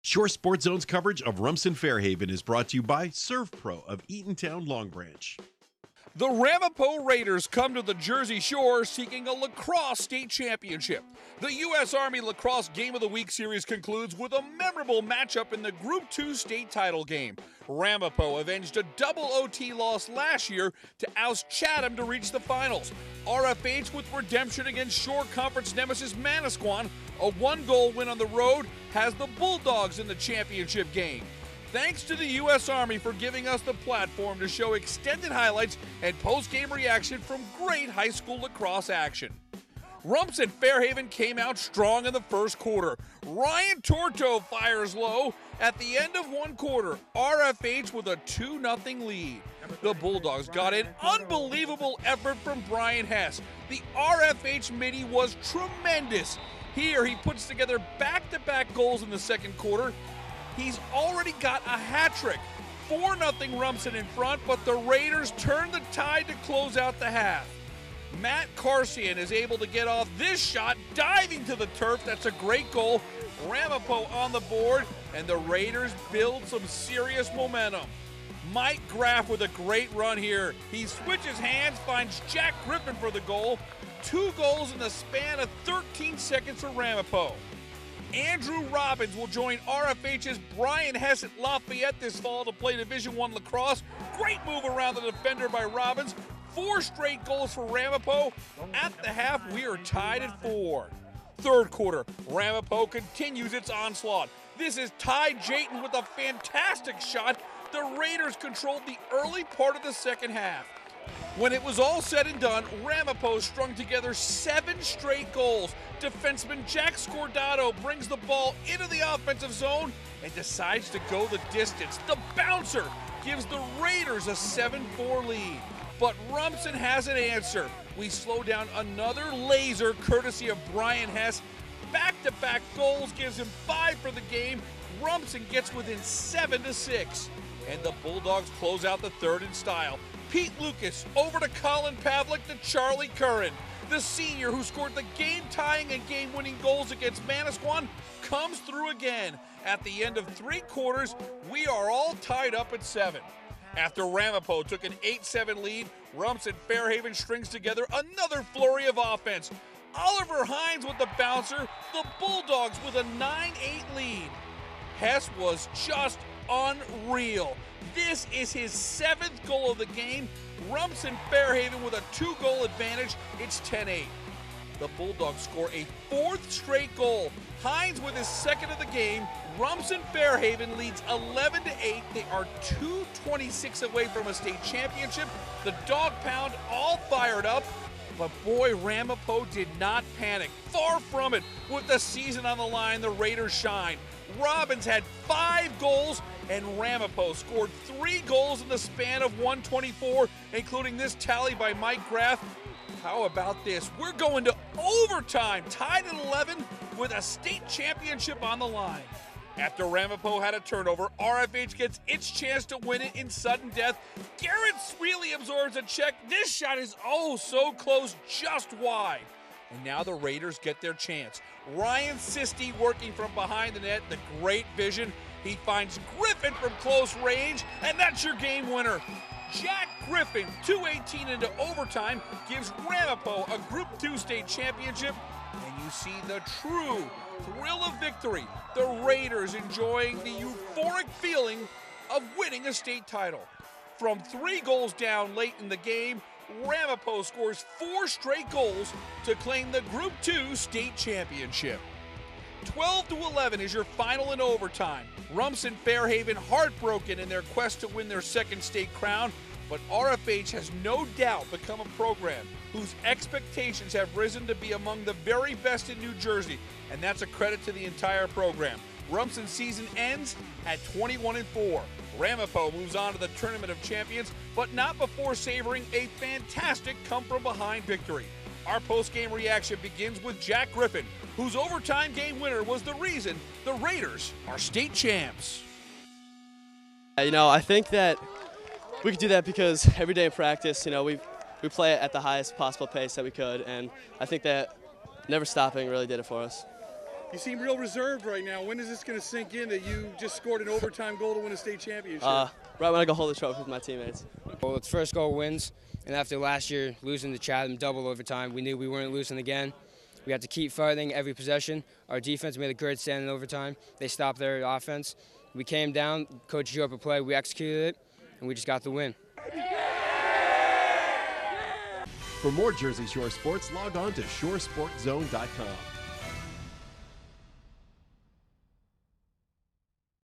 Shore Sports Zone's coverage of Rumson-Fair is brought to you by Serve Pro of Eatontown Long Branch. The Ramapo Raiders come to the Jersey Shore seeking a lacrosse state championship. The U.S. Army Lacrosse Game of the Week series concludes with a memorable matchup in the Group 2 state title game. Ramapo avenged a double OT loss last year to oust Chatham to reach the finals. RFH with redemption against Shore Conference nemesis Manasquan, a one-goal win on the road, has the Bulldogs in the championship game. Thanks to the U.S. Army for giving us the platform to show extended highlights and post-game reaction from great high school lacrosse action. Rumson-Fair came out strong in the first quarter. Ryan Torto fires low. At the end of one quarter, RFH with a 2-0 lead. The Bulldogs got an unbelievable effort from Brian Hess. The RFH midi was tremendous. Here he puts together back-to-back goals in the second quarter. He's already got a hat trick. 4-0 Rumson in front, but the Raiders turn the tide to close out the half. Matt Carsian is able to get off this shot, diving to the turf. That's a great goal. Ramapo on the board, and the Raiders build some serious momentum. Mike Graff with a great run here. He switches hands, finds Jack Griffin for the goal. 2 goals in the span of 13 seconds for Ramapo. Andrew Robbins will join RFH's Brian Hess at Lafayette this fall to play Division I lacrosse. Great move around the defender by Robbins. 4 straight goals for Ramapo. At the half, we are tied at 4. Third quarter, Ramapo continues its onslaught. This is Ty Jayton with a fantastic shot. The Raiders controlled the early part of the second half. When it was all said and done, Ramapo strung together 7 straight goals. Defenseman Jack Scordato brings the ball into the offensive zone and decides to go the distance. The bouncer gives the Raiders a 7-4 lead. But Rumson has an answer. We slow down another laser courtesy of Brian Hess. Back-to-back goals gives him 5 for the game. Rumson gets within 7-6. And the Bulldogs close out the third in style. Pete Lucas over to Colin Pavlik to Charlie Curran. The senior who scored the game-tying and game-winning goals against Manasquan comes through again. At the end of 3 quarters, we are all tied up at 7. After Ramapo took an 8-7 lead, Rumson-Fair strings together another flurry of offense. Oliver Hines with the bouncer, the Bulldogs with a 9-8 lead. Hess was just unreal. This is his 7th goal of the game. Rumson-Fair with a 2-goal advantage. It's 10-8. The Bulldogs score a 4th straight goal. Hines with his 2nd of the game. Rumson-Fair leads 11-8. They are 2:26 away from a state championship. The Dog Pound all fired up. But boy, Ramapo did not panic. Far from it. With the season on the line, the Raiders shine. Robbins had 5 goals, and Ramapo scored 3 goals in the span of 124, including this tally by Mike Graff. How about this? We're going to overtime, tied at 11 with a state championship on the line. After Ramapo had a turnover, RFH gets its chance to win it in sudden death. Garrett Sweely absorbs a check. This shot is oh so close, just wide. And now the Raiders get their chance. Ryan Sisti working from behind the net, the great vision. He finds Griffin from close range, and that's your game winner. Jack Griffin, 2:18 into overtime, gives Ramapo a Group 2 state championship. And you see the true thrill of victory. The Raiders enjoying the euphoric feeling of winning a state title. From 3 goals down late in the game, Ramapo scores 4 straight goals to claim the Group 2 state championship. 12-11 is your final in overtime. Rumson-Fair heartbroken in their quest to win their 2nd state crown, but RFH has no doubt become a program whose expectations have risen to be among the very best in New Jersey, and that's a credit to the entire program. Rumson's season ends at 21-4. Ramapo moves on to the Tournament of Champions, but not before savoring a fantastic come-from-behind victory. Our post-game reaction begins with Jack Griffin, whose overtime game winner was the reason the Raiders are state champs. I think that we could do that because every day in practice, we play at the highest possible pace that we could, and I think that never stopping really did it for us. You seem real reserved right now. When is this going to sink in that you just scored an overtime goal to win a state championship? Right when I go hold the trophy with my teammates. Well, it's first goal wins, and after last year losing to Chatham double overtime, we knew we weren't losing again. We had to keep fighting every possession. Our defense made a great stand in overtime. They stopped their offense. We came down, coach drew up a play, we executed it, and we just got the win. For more Jersey Shore sports, log on to shoresportzone.com.